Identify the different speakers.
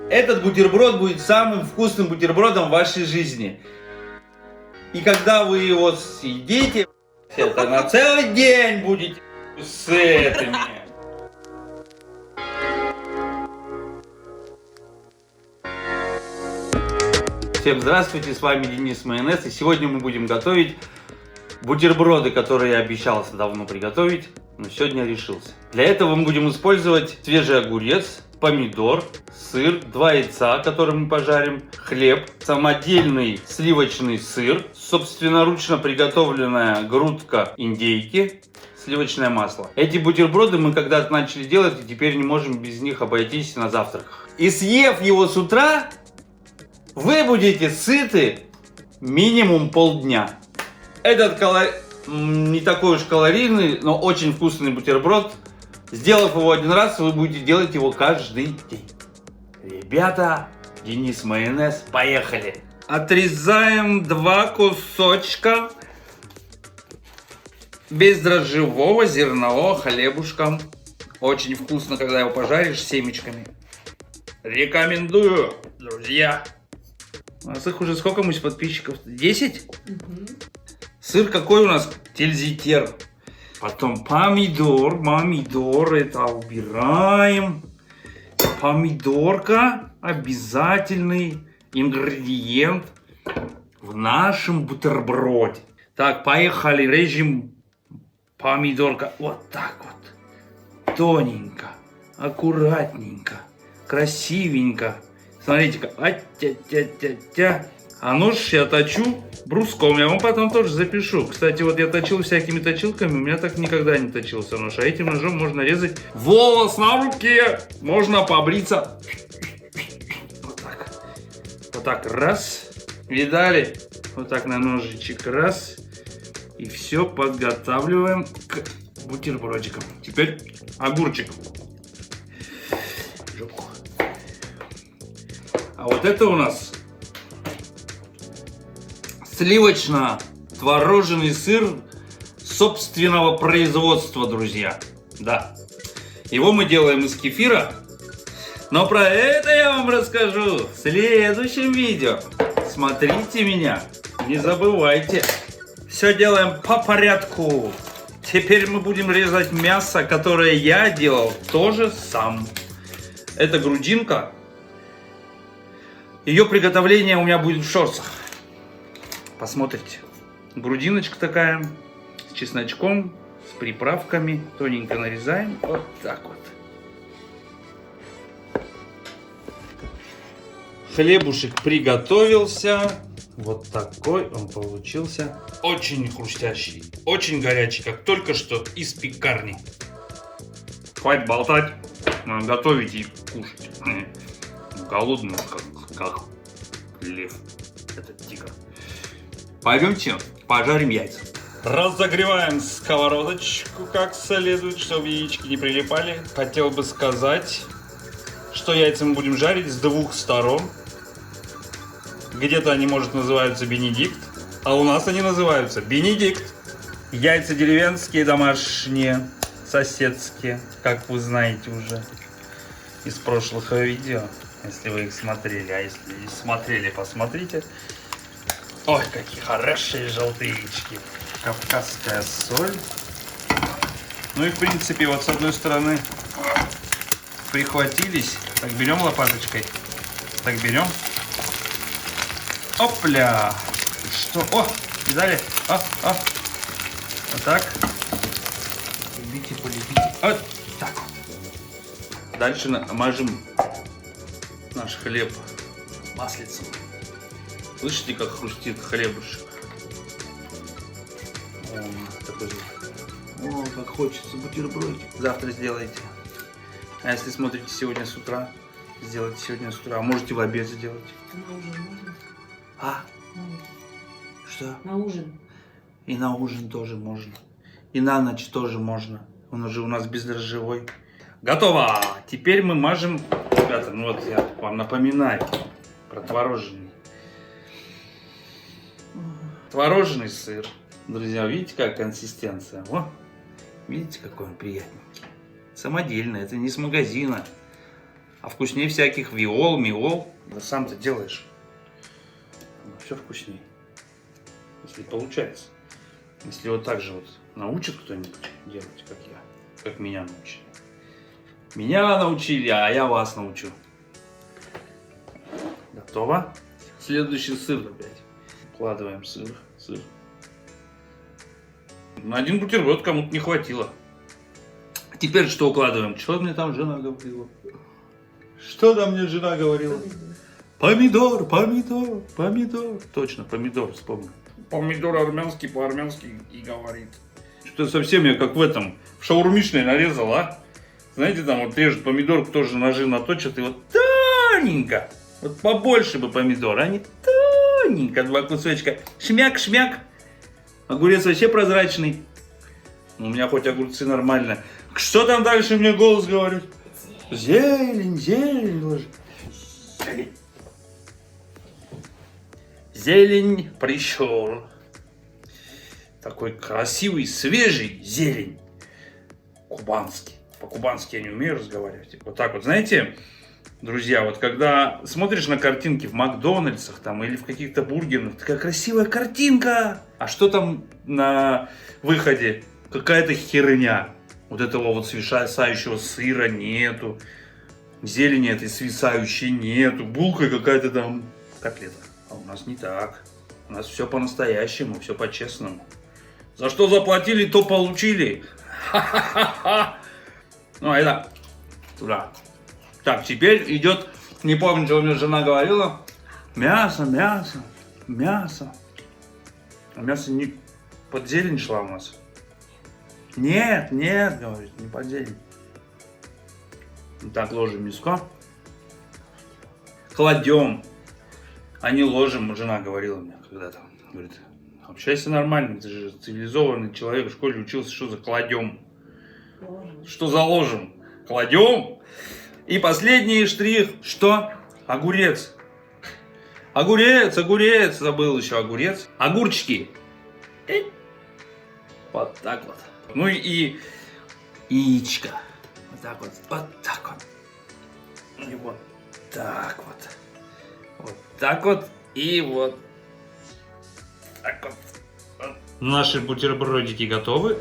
Speaker 1: Этот бутерброд будет самым вкусным бутербродом в вашей жизни. И когда вы его съедите, это на целый день будете с этими. Всем здравствуйте, с вами Денис Майонез, и сегодня мы будем готовить бутерброды, которые я обещался давно приготовить, но сегодня решился. Для этого мы будем использовать свежий огурец, помидор, сыр, 2 яйца, которые мы пожарим, хлеб, самодельный сливочный сыр, собственноручно приготовленная грудка индейки, сливочное масло. Эти бутерброды мы когда-то начали делать, и теперь не можем без них обойтись на завтрак. И съев его с утра, вы будете сыты минимум полдня. Этот не такой уж калорийный, но очень вкусный бутерброд. Сделав его один раз, вы будете делать его каждый день. Ребята, Денис Майонез, поехали! Отрезаем 2 кусочка бездрожжевого зернового хлебушка. Очень вкусно, когда его пожаришь с семечками. Рекомендую, друзья! У нас их уже сколько, мы подписчиков? 10? Угу. Сыр какой у нас? Тильзитер. Потом помидор, это убираем. Помидорка обязательный ингредиент в нашем бутерброде. Так, поехали, режем помидорка вот так вот. Тоненько, аккуратненько, красивенько. Смотрите-ка, а-тя-тя-тя-тя. А нож я точу бруском, я вам потом тоже запишу. Кстати, вот я точил всякими точилками, у меня так никогда не точился нож. А этим ножом можно резать волос на руке, можно побриться. Вот так. Вот так, раз. Видали? Вот так на ножичек, раз. И все подготавливаем к бутербродикам. Теперь огурчик. Жопку. А вот это у нас сливочно-творожный сыр собственного производства, друзья. Да. Его мы делаем из кефира. Но про это я вам расскажу в следующем видео. Смотрите меня. Не забывайте. Все делаем по порядку. Теперь мы будем резать мясо, которое я делал тоже сам. Это грудинка. Ее приготовление у меня будет в шорцах. Посмотрите. Грудиночка такая, с чесночком, с приправками. Тоненько нарезаем. Вот так вот. Хлебушек приготовился. Вот такой он получился. Очень хрустящий, очень горячий, как только что из пекарни. Хватит болтать. Надо готовить и кушать. Голодный, как лев. Этот тигр. Пойдемте пожарим яйца. Разогреваем сковородочку как следует, чтобы яички не прилипали. Хотел бы сказать, что яйца мы будем жарить с 2 сторон. Где-то они, может, называются Бенедикт, а у нас они называются Бенедикт. Яйца деревенские, домашние, соседские, как вы знаете уже из прошлых видео, если вы их смотрели. А если не смотрели, посмотрите. Ой, какие хорошие желтые яички. Кавказская соль. Ну и в принципе, вот с одной стороны прихватились. Так, берем лопаточкой. Так, берем. Опля! Что? О! Видали? Вот так. Любите, полюбите. Вот так. Дальше мажем наш хлеб маслицем. Слышите, как хрустит хлебушек? О, такой звук. О, как хочется бутербродик. Завтра сделайте. А если смотрите сегодня с утра, сделайте сегодня с утра. А можете в обед сделать.
Speaker 2: На ужин можно?
Speaker 1: А? Что?
Speaker 2: На ужин.
Speaker 1: И на ужин тоже можно. И на ночь тоже можно. Он уже у нас бездрожжевой. Готово! Теперь мы мажем. Ребята, ну вот я вам напоминаю про творожный. Творожный сыр. Друзья, видите, как консистенция? О, видите, какой он приятненький. Самодельный, это не с магазина. А вкуснее всяких виол, миол. Да сам ты делаешь. Все вкуснее. Если получается. Если вот так же вот научит кто-нибудь делать, как я. Как меня научили. Меня научили, а я вас научу. Готово. Следующий сыр опять. Вкладываем сыр. На один бутерброд кому-то не хватило. Теперь что укладываем? Что мне там жена говорила? Что там мне жена говорила? Помидор. Точно, помидор, вспомнил. Помидор армянский по-армянски и говорит. Что-то совсем я как в этом, в шаурмичной нарезал, а? Знаете, там вот режут помидорку, тоже ножи наточат, и вот тоненько. Вот побольше бы помидор, а не тоненько, 2 кусочка. Шмяк. Огурец вообще прозрачный. У меня хоть огурцы нормально. Что там дальше мне голос говорит? Зелень ложи. Зелень пришел. Такой красивый, свежий зелень. Кубанский. По-кубански я не умею разговаривать. Вот так вот, знаете, друзья, вот когда смотришь на картинки в Макдональдсах там или в каких-то бургерных, такая красивая картинка. А что там на выходе? Какая-то херня. Вот этого вот свисающего сыра нету. Зелени этой свисающей нету. Булка какая-то там котлета. А у нас не так. У нас все по-настоящему, все по-честному. За что заплатили, то получили. Ха-ха-ха-ха. Ну, это туда. Так, теперь идет, не помню, что у меня жена говорила. Мясо. А мясо не под зелень шла у нас. Нет, говорит, не под зелень. Так, ложим мяско. Кладем. А не ложим, жена говорила мне когда-то. Говорит, общайся нормально, ты же цивилизованный человек, в школе учился, что за кладем? Что за ложим? Кладем. И последний штрих. Что? Огурец. Огурец. Забыл еще огурец. Огурчики. Вот так вот. Ну и яичко. Вот так вот. И вот так вот. Вот так вот. И вот так вот. Наши бутербродики готовы.